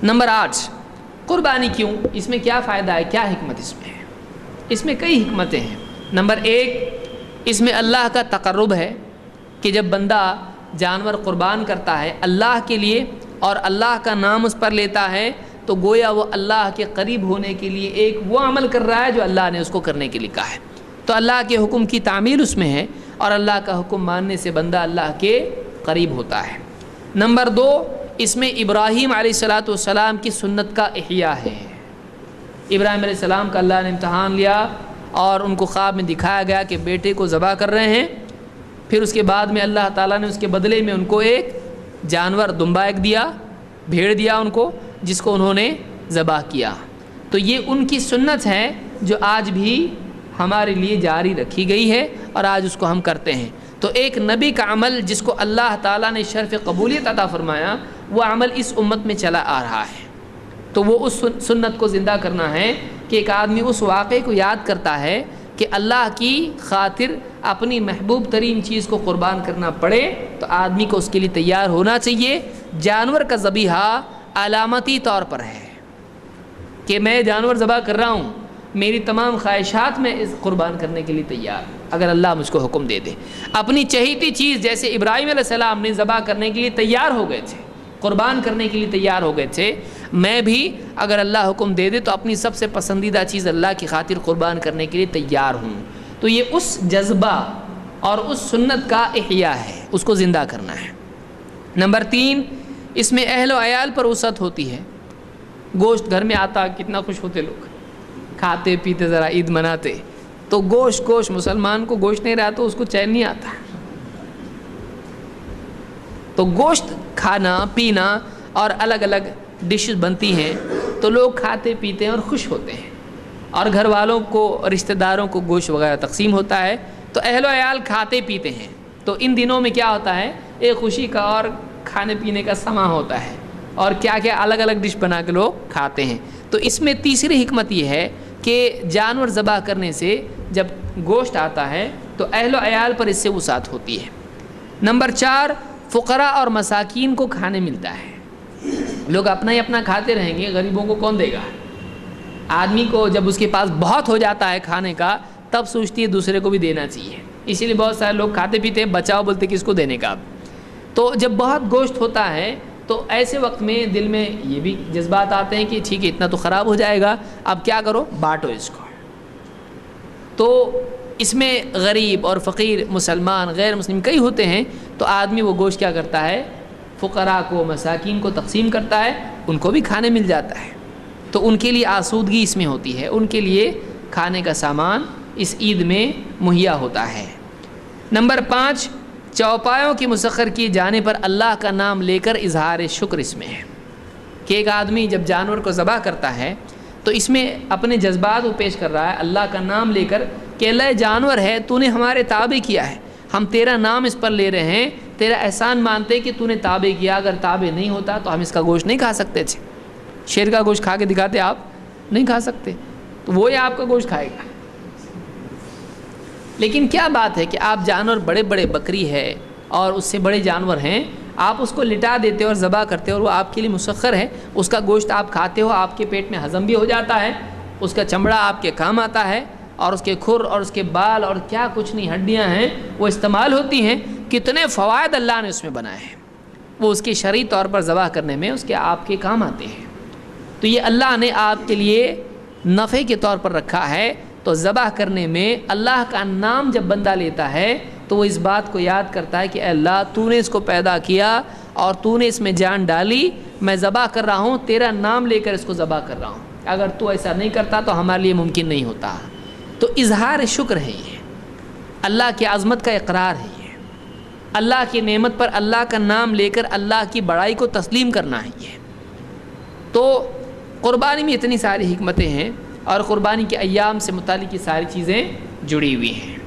Number 8، قربانی کیوں؟ اس میں کیا فائدہ ہے، کیا حکمت اس میں ہے؟ اس میں کئی حکمتیں ہیں۔ نمبر 1، اس میں اللہ کا تقرب ہے کہ جب بندہ جانور قربان کرتا ہے اللہ کے لیے اور اللہ کا نام اس پر لیتا ہے تو گویا وہ اللہ کے قریب ہونے کے لیے ایک وہ عمل کر رہا ہے جو اللہ نے اس کو کرنے کے لیے کہا ہے۔ تو اللہ کے حکم کی تعمیل اس میں ہے اور اللہ کا حکم ماننے سے بندہ اللہ کے قریب ہوتا ہے۔ نمبر 2، اس میں ابراہیم علیہ السلام کی سنت کا احیاء ہے۔ ابراہیم علیہ السلام کا اللہ نے امتحان لیا اور ان کو خواب میں دکھایا گیا کہ بیٹے کو ذبح کر رہے ہیں، پھر اس کے بعد میں اللہ تعالیٰ نے اس کے بدلے میں ان کو ایک جانور دمبا ایک دیا، بھیڑ دیا ان کو، جس کو انہوں نے ذبح کیا۔ تو یہ ان کی سنت ہے جو آج بھی ہمارے لیے جاری رکھی گئی ہے اور آج اس کو ہم کرتے ہیں۔ تو ایک نبی کا عمل جس کو اللہ تعالیٰ نے شرف قبولیت عطا فرمایا، وہ عمل اس امت میں چلا آ رہا ہے۔ تو وہ اس سنت کو زندہ کرنا ہے کہ ایک آدمی اس واقعے کو یاد کرتا ہے کہ اللہ کی خاطر اپنی محبوب ترین چیز کو قربان کرنا پڑے تو آدمی کو اس کے لیے تیار ہونا چاہیے۔ جانور کا ذبیحہ علامتی طور پر ہے کہ میں جانور ذبح کر رہا ہوں، میری تمام خواہشات میں اس قربان کرنے کے لیے تیار ہوں اگر اللہ مجھ کو حکم دے دے۔ اپنی چہیتی چیز جیسے ابراہیم علیہ السلام نے ذبح کرنے کے لیے تیار ہو گئے تھے، قربان کرنے کے لیے تیار ہو گئے تھے، میں بھی اگر اللہ حکم دے دے تو اپنی سب سے پسندیدہ چیز اللہ کی خاطر قربان کرنے کے لیے تیار ہوں۔ تو یہ اس جذبہ اور اس سنت کا احیاء ہے، اس کو زندہ کرنا ہے۔ نمبر 3، اس میں اہل و عیال پر وسعت ہوتی ہے۔ گوشت گھر میں آتا، کتنا خوش ہوتے لوگ، کھاتے پیتے ذرا عید مناتے، تو گوشت مسلمان کو گوشت نہیں رہا تو اس کو چین نہیں آتا۔ تو گوشت کھانا پینا اور الگ الگ ڈشز بنتی ہیں تو لوگ کھاتے پیتے ہیں اور خوش ہوتے ہیں، اور گھر والوں کو رشتہ داروں کو گوشت وغیرہ تقسیم ہوتا ہے، تو اہل و عیال کھاتے پیتے ہیں۔ تو ان دنوں میں کیا ہوتا ہے، ایک خوشی کا اور کھانے پینے کا سماں ہوتا ہے، اور کیا کیا الگ الگ ڈش بنا کے لوگ کھاتے ہیں۔ تو اس میں تیسری حکمت یہ ہے کہ جانور ذبح کرنے سے جب گوشت آتا ہے تو اہل و عیال پر اس سے وسعت ہوتی ہے۔ نمبر 4، فقراء اور مساکین کو کھانے ملتا ہے۔ لوگ اپنا ہی اپنا کھاتے رہیں گے، غریبوں کو کون دے گا؟ آدمی کو جب اس کے پاس بہت ہو جاتا ہے کھانے کا تب سوچتی ہے دوسرے کو بھی دینا چاہیے، اسی لیے بہت سارے لوگ کھاتے پیتے ہیں، بچاؤ بولتے کس کو دینے کا۔ تو جب بہت گوشت ہوتا ہے تو ایسے وقت میں دل میں یہ بھی جذبات آتے ہیں کہ ٹھیک ہے اتنا تو خراب ہو جائے گا، اب کیا کرو، بانٹو اس کو۔ تو اس میں غریب اور فقیر، مسلمان غیر مسلم کئی ہوتے ہیں، تو آدمی وہ گوشت کیا کرتا ہے، فقراء کو مساکین کو تقسیم کرتا ہے، ان کو بھی کھانے مل جاتا ہے، تو ان کے لیے آسودگی اس میں ہوتی ہے، ان کے لیے کھانے کا سامان اس عید میں مہیا ہوتا ہے۔ نمبر 5، چوپایوں کی مسخر کیے جانے پر اللہ کا نام لے کر اظہار شکر اس میں ہے کہ ایک آدمی جب جانور کو ذبح کرتا ہے تو اس میں اپنے جذبات کو پیش کر رہا ہے اللہ کا نام لے کر کہ اللہ جانور ہے، تو نے ہمارے تابع کیا ہے، ہم تیرا نام اس پر لے رہے ہیں، تیرا احسان مانتے کہ تو نے تابع کیا، اگر تابع نہیں ہوتا تو ہم اس کا گوشت نہیں کھا سکتے تھے۔ شیر کا گوشت کھا کے دکھاتے آپ، نہیں کھا سکتے، تو وہی آپ کا گوشت کھائے گا۔ لیکن کیا بات ہے کہ آپ جانور بڑے بڑے بکری ہے اور اس سے بڑے جانور ہیں، آپ اس کو لٹا دیتے اور ذبح کرتے اور وہ آپ کے لیے مسخر ہے، اس کا گوشت آپ کھاتے ہو، آپ کے پیٹ میں ہضم بھی ہو جاتا ہے، اس کا چمڑا آپ کے کام آتا ہے، اور اس کے کھر اور اس کے بال اور کیا کچھ نہیں ہڈیاں ہیں وہ استعمال ہوتی ہیں، کتنے فوائد اللہ نے اس میں بنائے ہیں، وہ اس کے شرعی طور پر ذبح کرنے میں اس کے آپ کے کام آتے ہیں۔ تو یہ اللہ نے آپ کے لیے نفع کے طور پر رکھا ہے، تو ذبح کرنے میں اللہ کا نام جب بندہ لیتا ہے تو وہ اس بات کو یاد کرتا ہے کہ اے اللہ تو نے اس کو پیدا کیا اور تو نے اس میں جان ڈالی، میں ذبح کر رہا ہوں، تیرا نام لے کر اس کو ذبح کر رہا ہوں، اگر تو ایسا نہیں کرتا تو ہمارے لیے ممکن نہیں ہوتا۔ تو اظہار شکر ہے، یہ اللہ کی عظمت کا اقرار ہے، یہ اللہ کی نعمت پر اللہ کا نام لے کر اللہ کی بڑائی کو تسلیم کرنا ہے یہ۔ تو قربانی میں اتنی ساری حکمتیں ہیں اور قربانی کے ایام سے متعلق یہ ساری چیزیں جڑی ہوئی ہیں۔